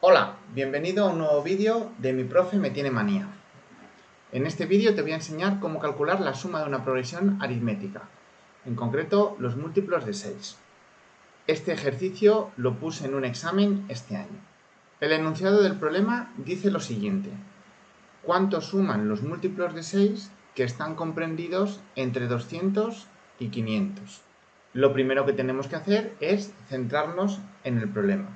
Hola, bienvenido a un nuevo vídeo de Mi Profe Me Tiene Manía. En este vídeo te voy a enseñar cómo calcular la suma de una progresión aritmética, en concreto los múltiplos de 6. Este ejercicio lo puse en un examen este año. El enunciado del problema dice lo siguiente: ¿cuánto suman los múltiplos de 6 que están comprendidos entre 200 y 500? Lo primero que tenemos que hacer es centrarnos en el problema.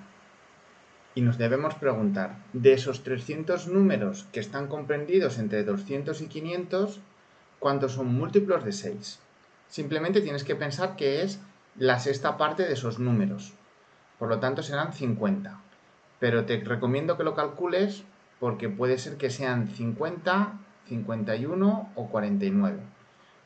Y nos debemos preguntar, de esos 300 números que están comprendidos entre 200 y 500, ¿cuántos son múltiplos de 6? Simplemente tienes que pensar que es la sexta parte de esos números. Por lo tanto serán 50. Pero te recomiendo que lo calcules porque puede ser que sean 50, 51 o 49.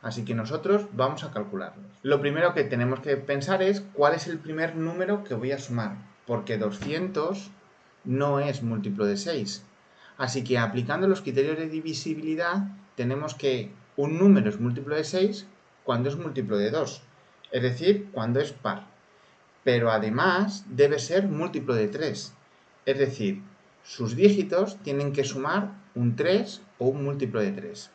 Así que nosotros vamos a calcularlos. Lo primero que tenemos que pensar es cuál es el primer número que voy a sumar, porque 200 no es múltiplo de 6. Así que aplicando los criterios de divisibilidad, tenemos que un número es múltiplo de 6 cuando es múltiplo de 2, es decir, cuando es par. Pero además debe ser múltiplo de 3, es decir, sus dígitos tienen que sumar un 3 o un múltiplo de 3.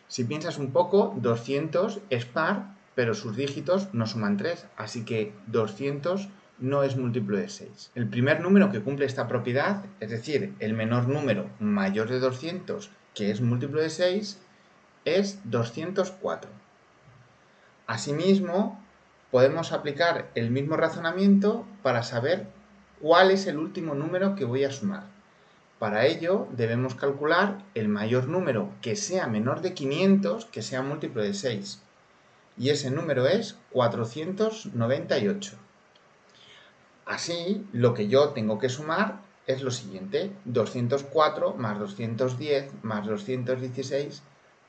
Si piensas un poco, 200 es par, pero sus dígitos no suman 3, así que 200 no es múltiplo de 6. El primer número que cumple esta propiedad, es decir, el menor número mayor de 200, que es múltiplo de 6, es 204. Asimismo, podemos aplicar el mismo razonamiento para saber cuál es el último número que voy a sumar. Para ello debemos calcular el mayor número que sea menor de 500, que sea múltiplo de 6. Y ese número es 498. Así, lo que yo tengo que sumar es lo siguiente: 204 más 210 más 216,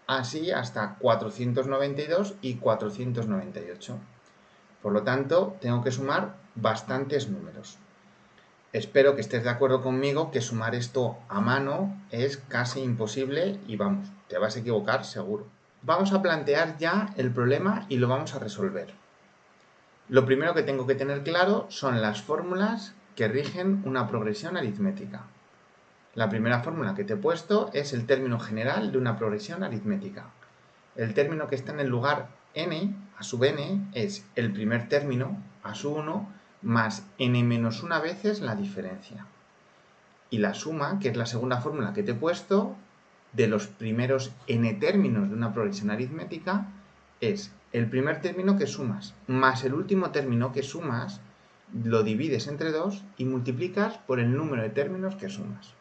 así hasta 492 y 498. Por lo tanto, tengo que sumar bastantes números. Espero que estés de acuerdo conmigo que sumar esto a mano es casi imposible y vamos, te vas a equivocar seguro. Vamos a plantear ya el problema y lo vamos a resolver. Lo primero que tengo que tener claro son las fórmulas que rigen una progresión aritmética. La primera fórmula que te he puesto es el término general de una progresión aritmética. El término que está en el lugar n, a sub n, es el primer término, a sub 1, más n-1 veces la diferencia. Y la suma, que es la segunda fórmula que te he puesto, de los primeros n términos de una progresión aritmética, es el primer término que sumas, más el último término que sumas, lo divides entre 2 y multiplicas por el número de términos que sumas.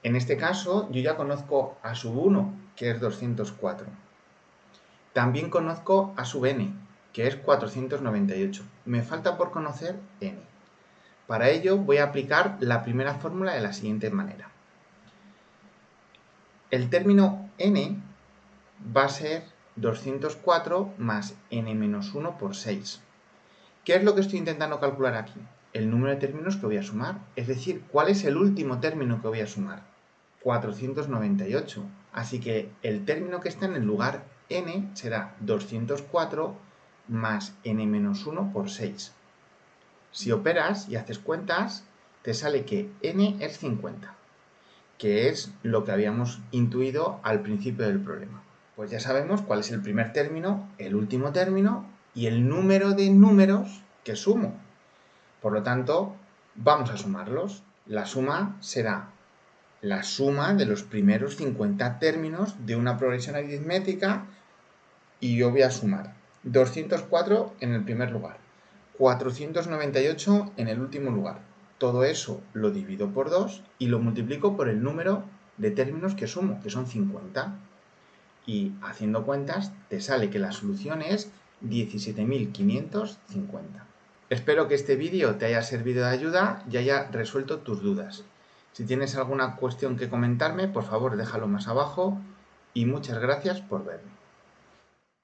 En este caso, yo ya conozco a sub 1, que es 204. También conozco a sub n, que es 498. Me falta por conocer n. Para ello voy a aplicar la primera fórmula de la siguiente manera. El término n va a ser 204 más n-1 por 6. ¿Qué es lo que estoy intentando calcular aquí? El número de términos que voy a sumar, es decir, ¿cuál es el último término que voy a sumar? 498. Así que el término que está en el lugar n será 204 más n-1 por 6. Si operas y haces cuentas, te sale que n es 50, que es lo que habíamos intuido al principio del problema. Pues ya sabemos cuál es el primer término, el último término y el número de números que sumo. Por lo tanto, vamos a sumarlos. La suma será la suma de los primeros 50 términos de una progresión aritmética y yo voy a sumar 204 en el primer lugar, 498 en el último lugar. Todo eso lo divido por 2 y lo multiplico por el número de términos que sumo, que son 50. Y haciendo cuentas te sale que la solución es 17.550. Espero que este vídeo te haya servido de ayuda y haya resuelto tus dudas. Si tienes alguna cuestión que comentarme, por favor déjalo más abajo y muchas gracias por verme.